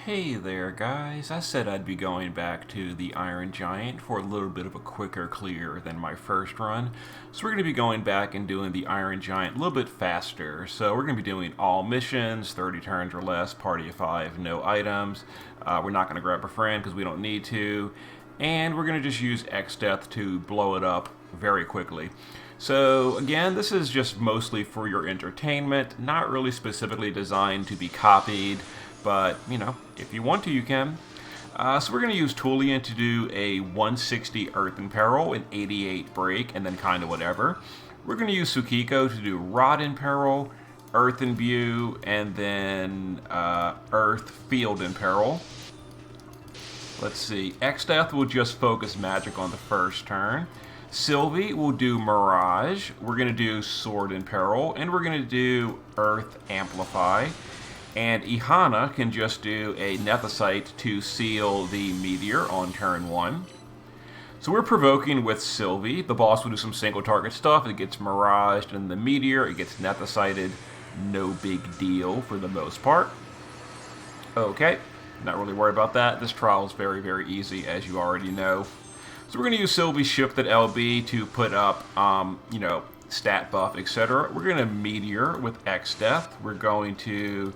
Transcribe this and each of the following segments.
Hey there, guys. I said I'd be going back to the Iron Giant for a little bit of a quicker clear than my first run. So we're going to be going back and doing the Iron Giant a little bit faster. So we're going to be doing all missions, 30 turns or less, party of 5, no items. We're not going to grab a friend because we don't need to. And we're going to just use X-Death to blow it up very quickly. So again, this is just mostly for your entertainment, not really specifically designed to be copied. But, you know, if you want to, you can. So we're going to use Tulian to do a 160 Earth in Peril, an 88 Break, and then kind of whatever. We're going to use Tsukiko to do Rod in Peril, Earth in View, and then Earth Field in Peril. Let's see. X-Death will just focus magic on the first turn. Sylvie will do Mirage. We're going to do Sword in Peril, and we're going to do Earth Amplify. And Ihana can just do a Nethicite to seal the Meteor on turn 1. So we're provoking with Sylvie. The boss will do some single target stuff. It gets Miraged, and the Meteor, it gets Nethicited. No big deal for the most part. Okay, not really worried about that. This trial is very, very easy, as you already know. So we're going to use Sylvie's Shifted LB to put up, stat buff, etc. We're going to Meteor with X-Death. We're going to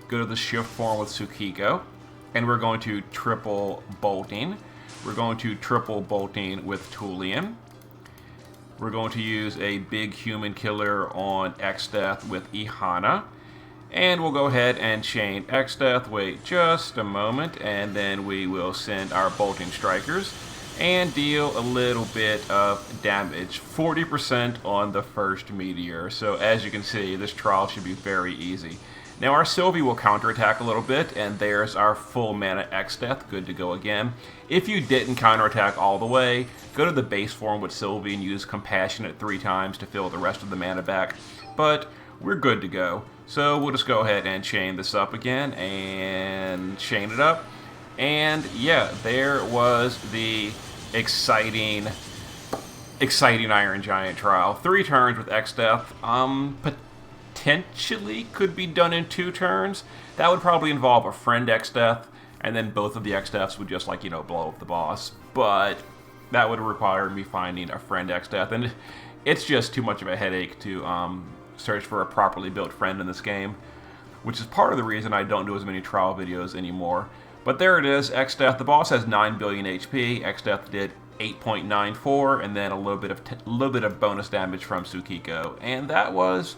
go to the shift form with Tsukiko, and we're going to triple bolting. We're going to triple bolting with Tulian. We're going to use a big human killer on X-Death with Ihana. And we'll go ahead and chain X-Death. Wait just a moment, and then we will send our bolting strikers and deal a little bit of damage. 40% on the first meteor. So as you can see, this trial should be very easy. Now our Sylvie will counterattack a little bit, and there's our full mana X-Death, good to go again. If you didn't counterattack all the way, go to the base form with Sylvie and use Compassionate 3 times to fill the rest of the mana back. But we're good to go. So we'll just go ahead and chain this up again, and chain it up. And yeah, there was the exciting Iron Giant trial. 3 turns with X-Death. Potentially could be done in 2 turns. That would probably involve a friend X-Death, and then both of the X-Deaths would just, blow up the boss. But that would require me finding a friend X-Death, and it's just too much of a headache to search for a properly built friend in this game, which is part of the reason I don't do as many trial videos anymore. But there it is, X-Death. The boss has 9 billion HP. X-Death did 8.94, and then a little bit of bonus damage from Tsukiko, and that was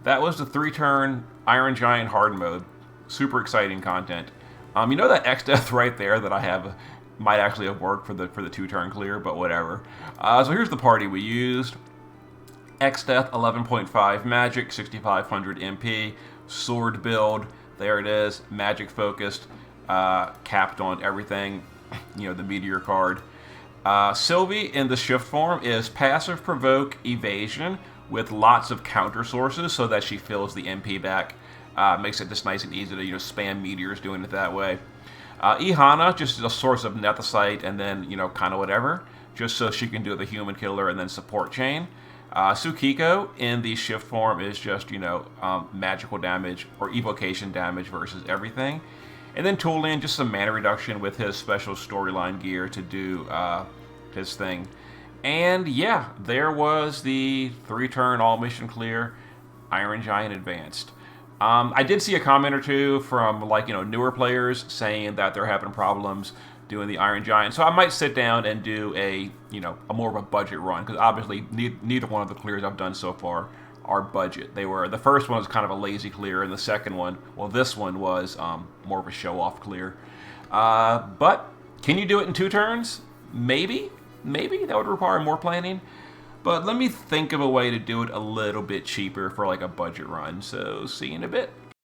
the 3-turn Iron Giant hard mode. Super exciting content. You know that X-Death right there that I have might actually have worked for the 2-turn clear, but whatever. So here's the party we used. X-Death, 11.5 magic, 6,500 MP, sword build. There it is, magic focused, capped on everything. The meteor card. Sylvie in the shift form is passive provoke evasion with lots of counter sources so that she fills the MP back. Makes it just nice and easy to spam meteors doing it that way. Ihana just is a source of Nethicite and then kind of whatever, just so she can do the human killer and then support chain. Tsukiko in the shift form is just magical damage or evocation damage versus everything. And then Tulian, just some mana reduction with his special storyline gear to do his thing. And yeah, there was the 3-turn all-mission clear Iron Giant Advanced. I did see a comment or two from newer players saying that they're having problems doing the Iron Giant. So I might sit down and do a more of a budget run, because obviously neither one of the clears I've done so far are budget. The first one was kind of a lazy clear, and the second one, well, this one was more of a show-off clear. But can you do it in 2 turns? Maybe that would require more planning. But let me think of a way to do it a little bit cheaper for a budget run. So see you in a bit.